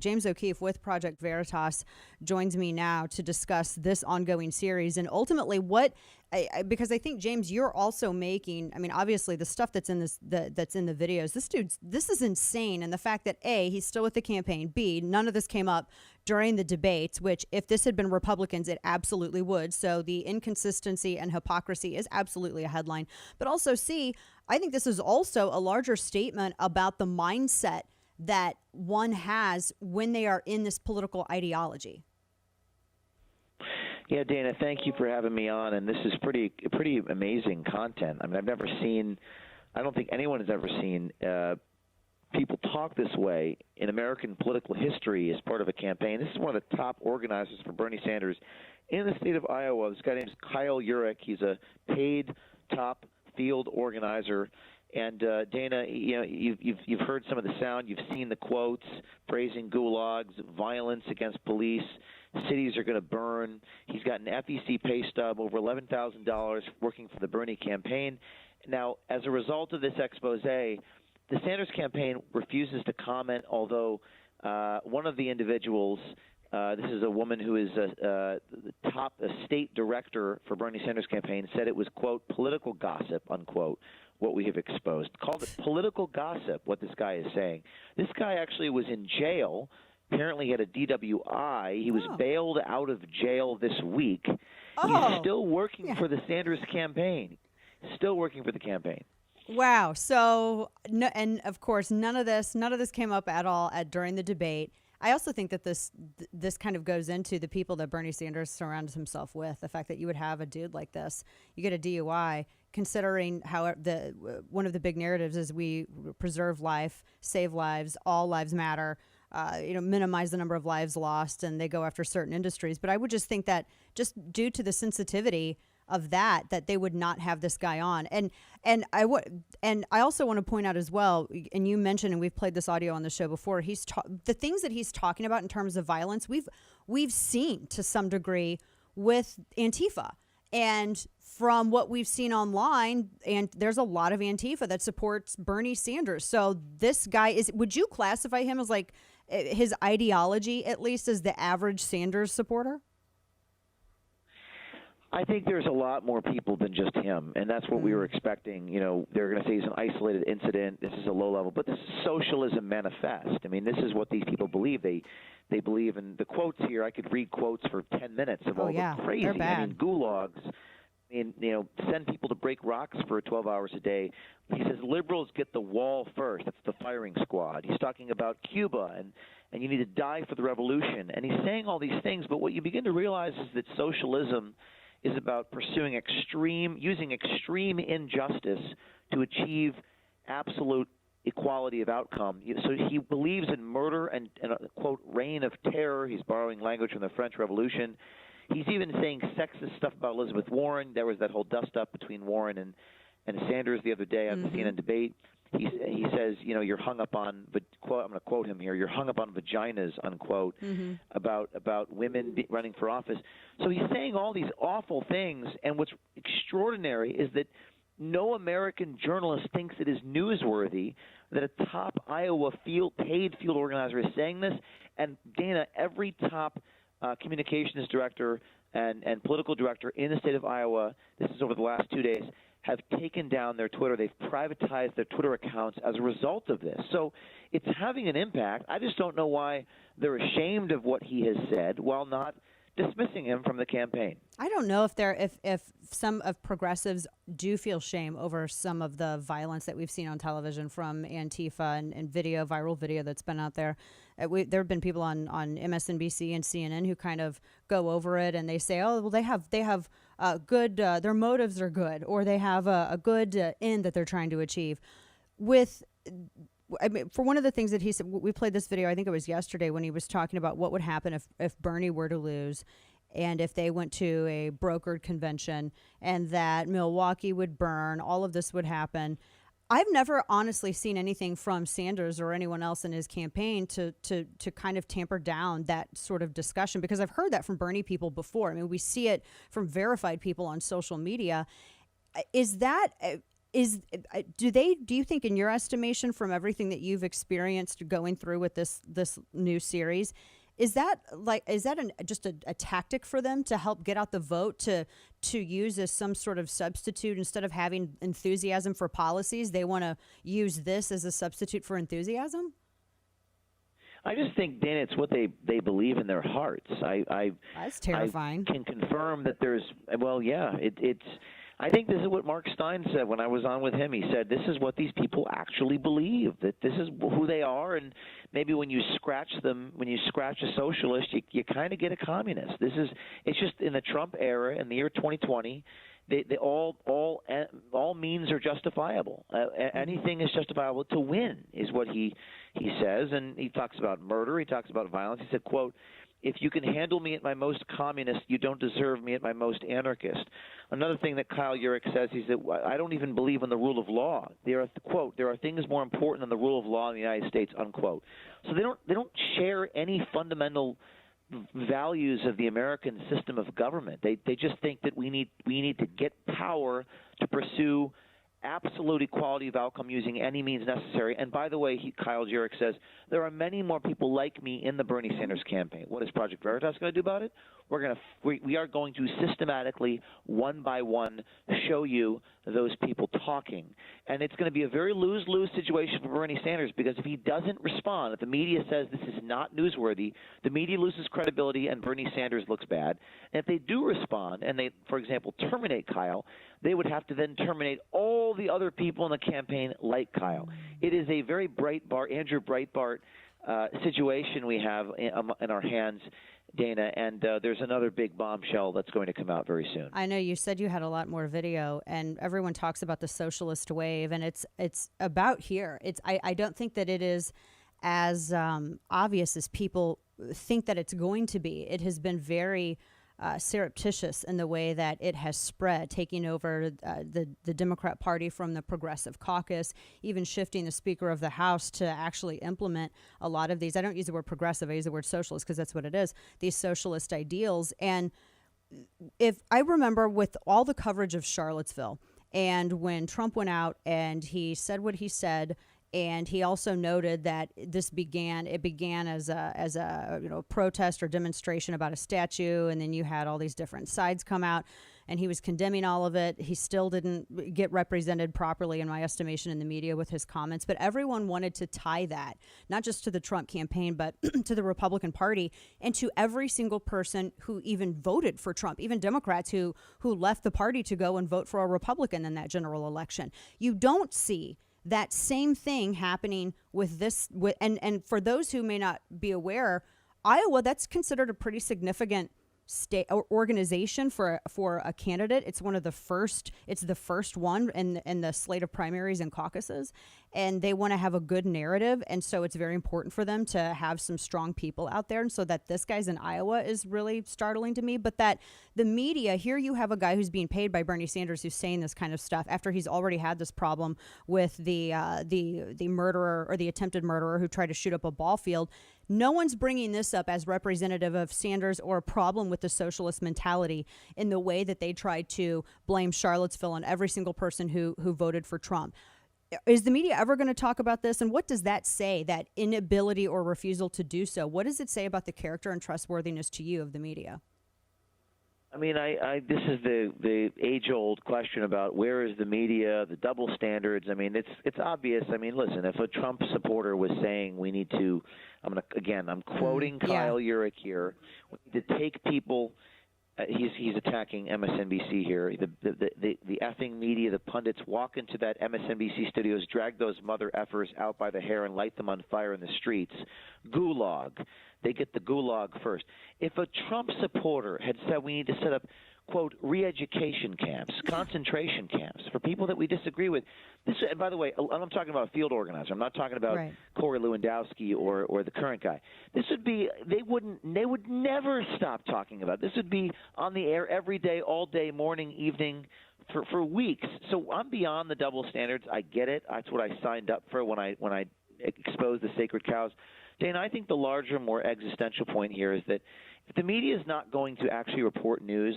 James O'Keefe with Project Veritas joins me now to discuss this ongoing series and ultimately because I think, James, you're also making, I mean, obviously the stuff that's in that's in the videos, this is insane. And the fact that A, he's still with the campaign, B, none of this came up during the debates, which if this had been Republicans, it absolutely would. So the inconsistency and hypocrisy is absolutely a headline. But also C, I think this is also a larger statement about the mindset that one has when they are in this political ideology. Yeah, Dana, thank you for having me on. And this is pretty amazing content. I mean, I don't think anyone has ever seen people talk this way in American political history as part of a campaign. This is one of the top organizers for Bernie Sanders in the state of Iowa. This guy named Kyle Urich. He's a paid top field organizer. And Dana, you've heard some of the sound. You've seen the quotes praising gulags, violence against police. Cities are going to burn. He's got an FEC pay stub, over $11,000 working for the Bernie campaign. Now, as a result of this expose, the Sanders campaign refuses to comment, although one of the individuals, this is a woman who is the top state director for Bernie Sanders campaign, said it was, quote, political gossip, unquote, what we have exposed. Called it political gossip, what this guy is saying. This guy actually was in jail. Apparently he had a DWI. He was bailed out of jail this week. He's still working for the Sanders campaign. Still working for the campaign. Wow. So, no, and of course, none of this came up at all during the debate. I also think that this kind of goes into the people that Bernie Sanders surrounds himself with. The fact that you would have a dude like this, you get a DUI, considering how one of the big narratives is we preserve life, save lives, all lives matter. Minimize the number of lives lost, and they go after certain industries. But I would just think that just due to the sensitivity of that they would not have this guy on. And I also want to point out as well, and you mentioned, and we've played this audio on the show before, the things that he's talking about in terms of violence, we've seen to some degree with Antifa. And from what we've seen online, and there's a lot of Antifa that supports Bernie Sanders. So this guy would you classify him as like his ideology, at least, as the average Sanders supporter? I think there's a lot more people than just him, and that's what we were expecting. They're going to say he's an isolated incident. This is a low level, but this is socialism manifest. I mean, this is what these people believe. They believe in the quotes here. I could read quotes for 10 minutes of all the crazy. They're bad. I mean, gulags. I mean, send people to break rocks for 12 hours a day. He says liberals get the wall first. That's the firing squad. He's talking about Cuba and you need to die for the revolution. And he's saying all these things, but what you begin to realize is that socialism is about using extreme injustice to achieve absolute equality of outcome. So he believes in murder and a, quote, reign of terror. He's borrowing language from the French Revolution. He's even saying sexist stuff about Elizabeth Warren. There was that whole dust-up between Warren and Sanders the other day on the CNN debate. He says, you're hung up on, I'm going to quote him here, you're hung up on vaginas, unquote, about women running for office. So he's saying all these awful things, and what's extraordinary is that no American journalist thinks it is newsworthy that a top Iowa paid field organizer is saying this. And, Dana, every top communications director and political director in the state of Iowa, this is over the last 2 days, have taken down their Twitter. They've privatized their Twitter accounts as a result of this. So it's having an impact. I just don't know why they're ashamed of what he has said while not dismissing him from the campaign. I don't know if some of progressives do feel shame over some of the violence that we've seen on television from Antifa and viral video that's been out there. There have been people on MSNBC and CNN who kind of go over it and they say, oh, well, they have good, their motives are good, or they have a good end that they're trying to achieve. For one of the things that he said, we played this video, I think it was yesterday, when he was talking about what would happen if Bernie were to lose and if they went to a brokered convention and that Milwaukee would burn, all of this would happen. I've never honestly seen anything from Sanders or anyone else in his campaign to kind of tamper down that sort of discussion, because I've heard that from Bernie people before. I mean, we see it from verified people on social media. Is do you think, in your estimation, from everything that you've experienced going through with this new series, is that just a tactic for them to help get out the vote, to use as some sort of substitute? Instead of having enthusiasm for policies, they want to use this as a substitute for enthusiasm? I just think, Dana, it's what they believe in their hearts. That's terrifying. I can confirm that there's, well, yeah, it's. I think this is what Mark Stein said when I was on with him. He said this is what these people actually believe, that this is who they are, and maybe when you scratch a socialist, you kind of get a communist. It's just in the Trump era, in the year 2020, they all means are justifiable. Anything is justifiable to win, is what he says, and he talks about murder. He talks about violence. He said, quote, "If you can handle me at my most communist, you don't deserve me at my most anarchist." Another thing that Kyle Urich says, he said, "I don't even believe in the rule of law. There are things more important than the rule of law in the United States," unquote. So they don't share any fundamental values of the American system of government. They just think that we need to get power to pursue absolute equality of outcome using any means necessary. And by the way, Kyle Urich says, there are many more people like me in the Bernie Sanders campaign. What is Project Veritas going to do about it? We are going to systematically, one by one, show you those people talking. And it's going to be a very lose-lose situation for Bernie Sanders, because if he doesn't respond, if the media says this is not newsworthy, the media loses credibility and Bernie Sanders looks bad. And if they do respond and they, for example, terminate Kyle, they would have to then terminate all the other people in the campaign like Kyle. It is a very Andrew Breitbart situation we have in our hands, Dana, and there's another big bombshell that's going to come out very soon. I know you said you had a lot more video, and everyone talks about the socialist wave, and it's about here. I don't think that it is as obvious as people think that it's going to be. It has been very surreptitious in the way that it has spread, taking over the Democrat Party from the Progressive Caucus, even shifting the Speaker of the House to actually implement a lot of these. I don't use the word progressive, I use the word socialist because that's what it is, these socialist ideals. And if I remember, with all the coverage of Charlottesville, and when Trump went out and he said what he said, and he also noted that it began as a protest or demonstration about a statue, and then you had all these different sides come out, and he was condemning all of it. He still didn't get represented properly, in my estimation, in the media with his comments. But everyone wanted to tie that, not just to the Trump campaign, but to the Republican Party and to every single person who even voted for Trump, even Democrats who left the party to go and vote for a Republican in that general election. You don't see that same thing happening with this, and for those who may not be aware, Iowa, that's considered a pretty significant state or organization for a candidate. It's one of the first. It's the first one in the slate of primaries and caucuses, and they want to have a good narrative, and so it's very important for them to have some strong people out there. And so that this guy's in Iowa is really startling to me. But that the media, here you have a guy who's being paid by Bernie Sanders who's saying this kind of stuff after he's already had this problem with the murderer, or the attempted murderer, who tried to shoot up a ball field. No one's bringing this up as representative of Sanders or a problem with the socialist mentality in the way that they tried to blame Charlottesville on every single person who voted for Trump. Is the media ever going to talk about this? And what does that say, that inability or refusal to do so? What does it say about the character and trustworthiness to you of the media? I mean, this is the age-old question about where is the media, the double standards. I mean, it's obvious. I mean, listen, if a Trump supporter was saying we need to, I'm quoting Kyle Urich here, we need to take people. He's attacking MSNBC here. The effing media, the pundits walk into that MSNBC studios, drag those mother effers out by the hair and light them on fire in the streets. Gulag. They get the gulag first. If a Trump supporter had said we need to set up, quote, re-education camps, concentration camps for people that we disagree with. And by the way, I'm talking about a field organizer. I'm not talking about Corey Lewandowski or the current guy. This would be, they would never stop talking about it. This would be on the air every day, all day, morning, evening, for weeks. So I'm beyond the double standards. I get it. That's what I signed up for when I exposed the sacred cows. Dana, I think the larger, more existential point here is that if the media is not going to actually report news,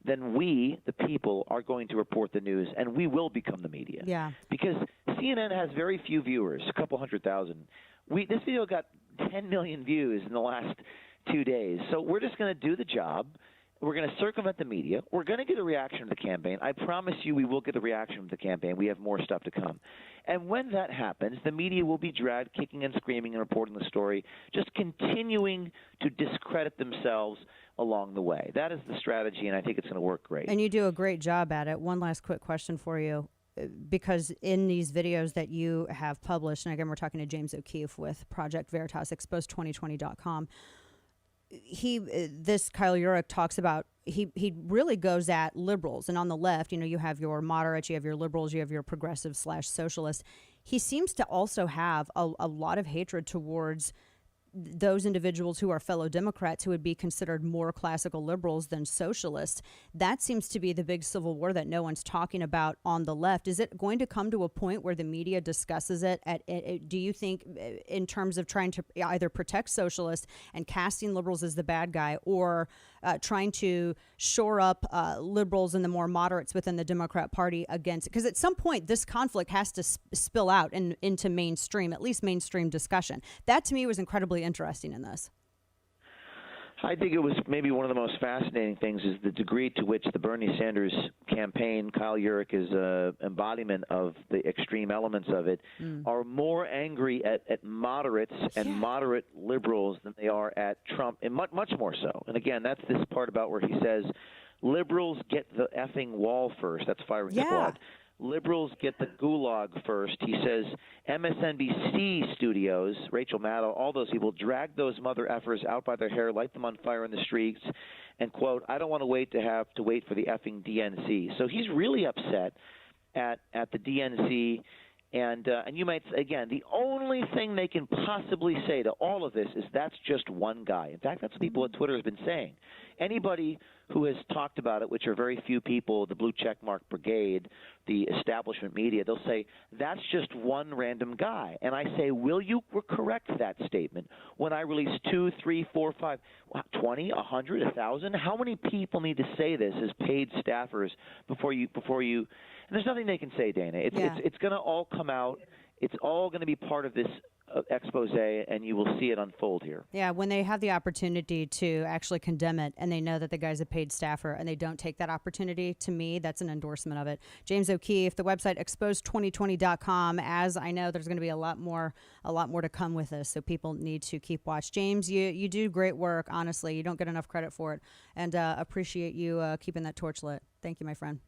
then we, the people, are going to report the news, and we will become the media. Yeah. Because CNN has very few viewers, a couple 100,000. This video got 10 million views in the last 2 days. So we're just going to do the job. We're going to circumvent the media. We're going to get a reaction to the campaign. I promise you we will get a reaction to the campaign. We have more stuff to come. And when that happens, the media will be dragged kicking and screaming and reporting the story, just continuing to discredit themselves along the way. That is the strategy, and I think it's going to work great. And you do a great job at it. One last quick question for you, because in these videos that you have published, and again, we're talking to James O'Keefe with Project Veritas, expose2020.com, this Kyle Urich talks about, he really goes at liberals, and on the left, you have your moderates, you have your liberals, you have your progressive / socialists. He seems to also have a lot of hatred towards those individuals who are fellow Democrats who would be considered more classical liberals than socialists. That seems to be the big civil war that no one's talking about on the left. Is it going to come to a point where the media discusses it? Do you think in terms of trying to either protect socialists and casting liberals as the bad guy, or trying to shore up liberals and the more moderates within the Democrat Party against it? Because at some point, this conflict has to spill out into mainstream, at least mainstream discussion. That to me was incredibly interesting in this. I think it was maybe one of the most fascinating things is the degree to which the Bernie Sanders campaign, Kyle Urich is an embodiment of the extreme elements of it, are more angry at moderates and moderate liberals than they are at Trump, and much more so. And again, that's this part about where he says, liberals get the effing wall first. That's firing the squad. Liberals get the gulag first. He says MSNBC studios, Rachel Maddow, all those people drag those mother effers out by their hair, light them on fire in the streets, and quote, I don't want to wait for the effing DNC. So he's really upset at the DNC. And you might, again, the only thing they can possibly say to all of this is that's just one guy. In fact, that's what people at Twitter have been saying. Anybody who has talked about it, which are very few people, the blue checkmark brigade, the establishment media, they'll say, that's just one random guy. And I say, will you correct that statement when I release 2, 3, 4, 5, 20, 100, 1,000? How many people need to say this as paid staffers before you and there's nothing they can say, Dana. It's going to all come out. It's all going to be part of this expose, and you will see it unfold here. Yeah, when they have the opportunity to actually condemn it, and they know that the guy's a paid staffer, and they don't take that opportunity, to me, that's an endorsement of it. James O'Keefe, the website expose2020.com. As I know, there's going to be a lot more to come with this, so people need to keep watch. James, you do great work. Honestly, you don't get enough credit for it, and appreciate you keeping that torch lit. Thank you, my friend.